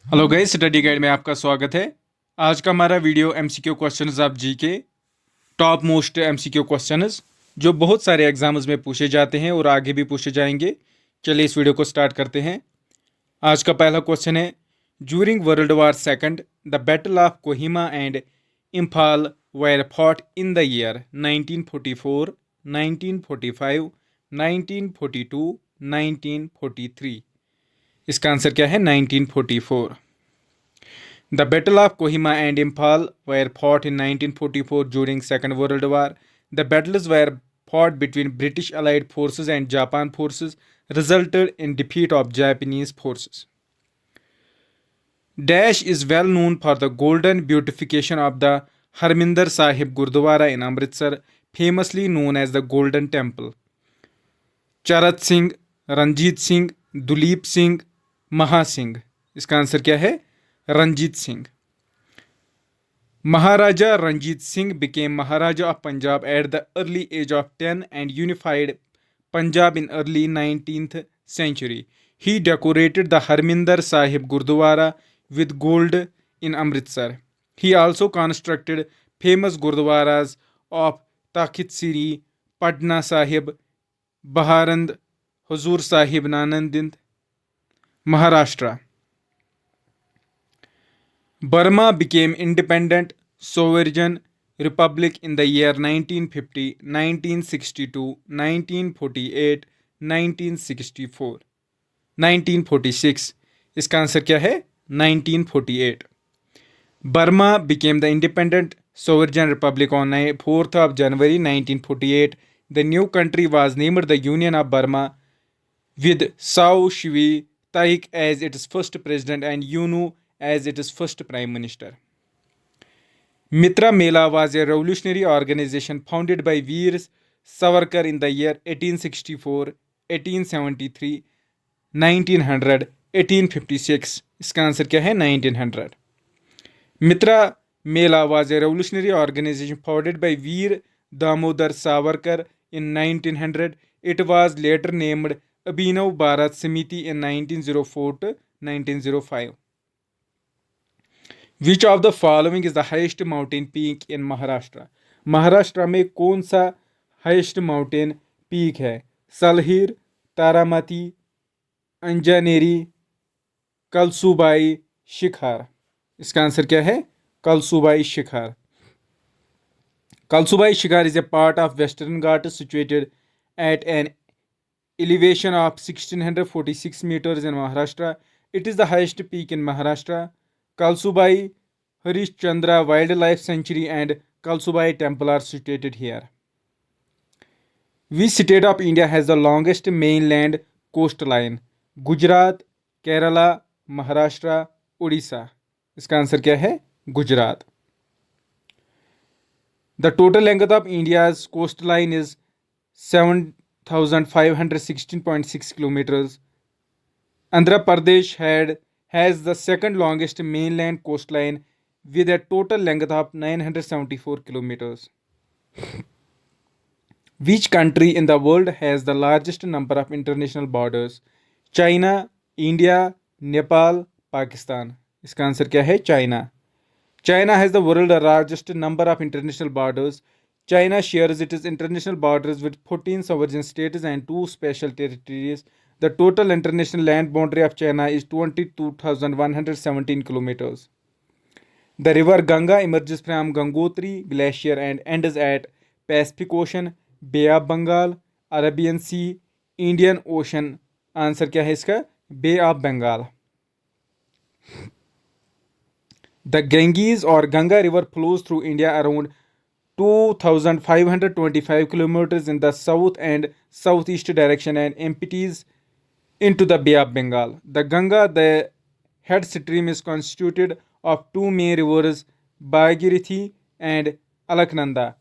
Hello guys, study guide में आपका स्वागत है। आज का हमारा video MCQ questions of GK, top most MCQ questions जो बहुत सारे एग्जाम्स में पूछे जाते हैं और आगे भी पूछे जाएंगे। चलिए इस वीडियो को स्टार्ट करते हैं। आज का पहला क्वेश्चन है, during world war second the battle of Kohima and Imphal were fought in the year 1944, 1945, 1942, 1943। इसका आंसर क्या है? 1944। The Battle of Kohima and Imphal were fought in 1944 during Second World War. The battles were fought between British Allied forces and Japan forces, resulted in defeat of Japanese forces. Dash is well known for the golden beautification of the Harminder Sahib Gurdwara in Amritsar, famously known as the Golden Temple. चरत सिंह, रंजीत सिंह, दुलीप सिंह, महा सिंह। इसका answer क्या है? Ranjit Singh. Maharaja Ranjit Singh became Maharaja of Punjab at the early age of 10 and unified Punjab in early 19th century. He decorated the Harminder Sahib Gurdwara with gold in Amritsar. He also constructed famous Gurdwaras of Takht Siri, Patna Sahib, Baharand, Huzur Sahib Nanandind, Maharashtra. Burma became independent sovereign republic in the year 1950, 1962, 1948, 1964, 1946. इसका answer क्या है? 1948. Burma became the independent sovereign republic on 4th of January 1948. The new country was named the Union of Burma with Sao Shwi Taik as its first president and Yunu as its first prime minister. Mitra Mela was a revolutionary organization founded by Veer Savarkar in the year 1864, 1873, 1900, 1856. इसका answer क्या है? 1900. Mitra Mela was a revolutionary organization founded by Veer Damodar Savarkar in 1900. It was later named Abhinav Bharat Samiti in 1904 to 1905. Which of the following is the highest mountain peak in Maharashtra? Maharashtra में कौन सा highest mountain peak है? सलहीर, तारामती, अंजनेरी, कलसुबाई शिखर। इसका answer क्या है? कलसुबाई शिखर। Kalsubai Shikhar is a part of Western Ghats situated at an elevation of 1646 meters in Maharashtra. It is the highest peak in Maharashtra. Kalsubai Harishchandra Wildlife Sanctuary and Kalsubai Temple are situated here. Which state of India has the longest mainland coastline? Gujarat, Kerala, Maharashtra, Orissa. इसका answer क्या है? Gujarat. The total length of India's coastline is 7,516.6 kilometers. Andhra Pradesh has the second longest mainland coastline with a total length of 974 kilometers. Which country in the world has the largest number of international borders? China, India, Nepal, Pakistan. इसका answer क्या है? China. China has the world's largest number of international borders. China shares its international borders with 14 sovereign states and 2 special territories. The total international land boundary of China is 22,117 kilometers. The river Ganga emerges from Gangotri Glacier and ends at Pacific Ocean, Bay of Bengal, Arabian Sea, Indian Ocean. Answer क्या है इसका? Bay of Bengal. The Ganges or Ganga River flows through India around 2,525 kilometers in the south and southeast direction and empties into the Bay of Bengal. The Ganga, the head stream, is constituted of two main rivers, Bhagirathi and Alaknanda,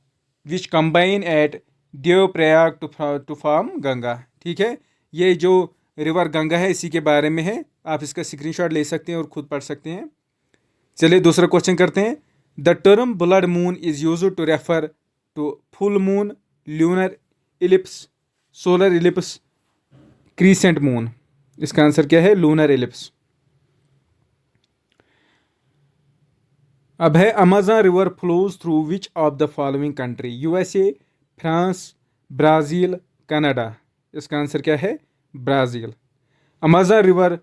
which combine at Devprayag to form Ganga. ठीक है, ये जो river Ganga है इसी के बारे में है। आप इसका स्क्रीनशॉट ले सकते हैं और खुद पढ़ सकते हैं। चलिए दूसरा क्वेश्चन करते हैं। The term blood moon is use to refer to full moon, lunar eclipse, solar eclipse, crescent moon. इसका आंसर क्या है? Lunar eclipse. अब है Amazon river flows through which of the following country? USA, France, Brazil, Canada. इसका answer क्या है? Brazil. Amazon river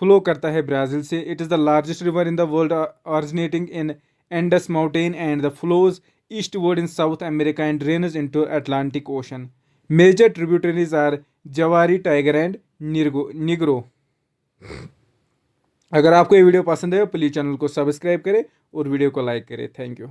flow करता है ब्राज़ील से। It is the largest river in the world, originating in Andes mountain and the flows eastward in south America and drains into Atlantic ocean. Major tributaries are Javari, tiger and Negro. अगर आपको ये video पसंद है please channel को subscribe करें और video को like करें। Thank you.